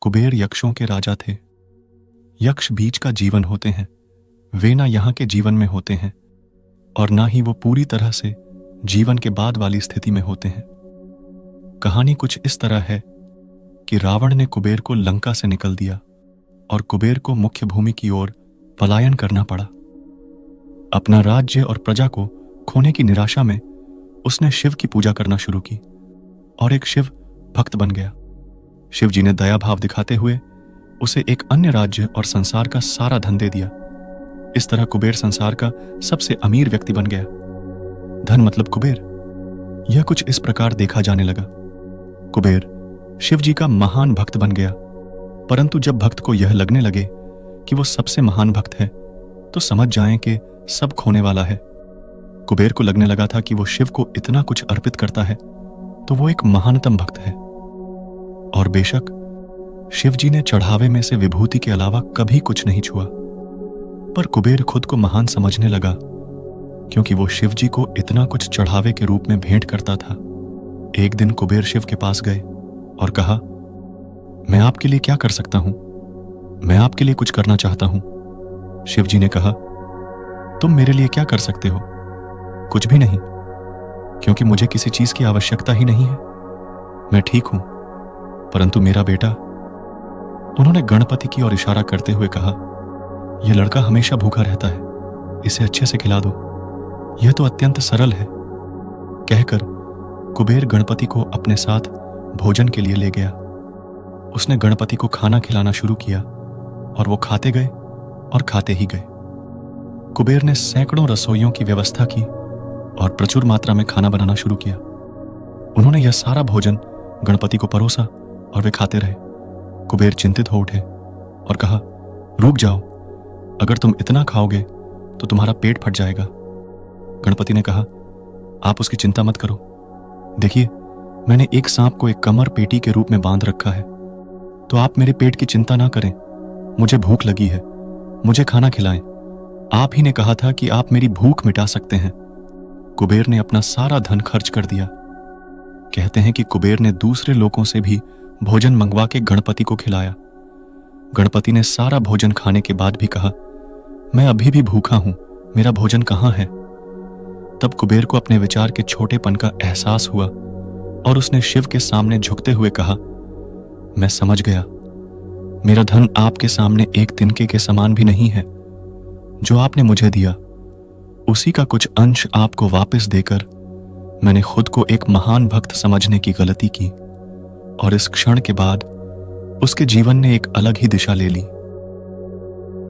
कुबेर यक्षों के राजा थे। यक्ष बीच का जीवन होते हैं, वे ना यहाँ के जीवन में होते हैं और ना ही वो पूरी तरह से जीवन के बाद वाली स्थिति में होते हैं। कहानी कुछ इस तरह है कि रावण ने कुबेर को लंका से निकल दिया और कुबेर को मुख्य भूमि की ओर पलायन करना पड़ा। अपना राज्य और प्रजा को खोने की निराशा में उसने शिव की पूजा करना शुरू की और एक शिव भक्त बन गया। शिव जी ने दया भाव दिखाते हुए उसे एक अन्य राज्य और संसार का सारा धन दे दिया। इस तरह कुबेर संसार का सबसे अमीर व्यक्ति बन गया। धन मतलब कुबेर। यह कुछ इस प्रकार देखा जाने लगा। कुबेर शिव जी का महान भक्त बन गया, परंतु जब भक्त को यह लगने लगे कि वो सबसे महान भक्त है तो समझ जाएं कि सब खोने वाला है। कुबेर को लगने लगा था कि वो शिव को इतना कुछ अर्पित करता है तो वो एक महानतम भक्त है। और बेशक शिव जी ने चढ़ावे में से विभूति के अलावा कभी कुछ नहीं छुआ, पर कुबेर खुद को महान समझने लगा क्योंकि वो शिव जी को इतना कुछ चढ़ावे के रूप में भेंट करता था। एक दिन कुबेर शिव के पास गए और कहा, मैं आपके लिए क्या कर सकता हूं? मैं आपके लिए कुछ करना चाहता हूं। शिव जी ने कहा, तुम मेरे लिए क्या कर सकते हो? कुछ भी नहीं, क्योंकि मुझे किसी चीज की आवश्यकता ही नहीं है। मैं ठीक हूं, परंतु मेरा बेटा। उन्होंने गणपति की ओर इशारा करते हुए कहा, यह लड़का हमेशा भूखा रहता है, इसे अच्छे से खिला दो, यह तो अत्यंत सरल है। कहकर कुबेर गणपति को अपने साथ भोजन के लिए ले गया। उसने गणपति को खाना खिलाना शुरू किया और वो खाते गए और खाते ही गए। कुबेर ने सैकड़ों रसोइयों की व्यवस्था की और प्रचुर मात्रा में खाना बनाना शुरू किया। उन्होंने यह सारा भोजन गणपति को परोसा और वे खाते रहे। कुबेर चिंतित हो उठे और कहा, रुक जाओ, अगर तुम इतना खाओगे तो तुम्हारा पेट फट जाएगा। गणपति ने कहा, आप उसकी चिंता मत करो। देखिए, मैंने एक सांप को एक कमर पेटी के रूप में बांध रखा है, तो आप मेरे पेट की चिंता ना करें। मुझे भूख लगी है, मुझे खाना खिलाएं। आप ही ने कहा था कि आप मेरी भूख मिटा सकते हैं। कुबेर ने अपना सारा धन खर्च कर दिया। कहते हैं कि कुबेर ने दूसरे लोगों से भी भोजन मंगवा के गणपति को खिलाया। गणपति ने सारा भोजन खाने के बाद भी कहा, मैं अभी भी भूखा हूं, मेरा भोजन कहां है? तब कुबेर को अपने विचार के छोटेपन का एहसास हुआ और उसने शिव के सामने झुकते हुए कहा, मैं समझ गया, मेरा धन आपके सामने एक तिनके के समान भी नहीं है। जो आपने मुझे दिया उसी का कुछ अंश आपको वापस देकर मैंने खुद को एक महान भक्त समझने की गलती की और इस क्षण के बाद उसके जीवन ने एक अलग ही दिशा ले ली।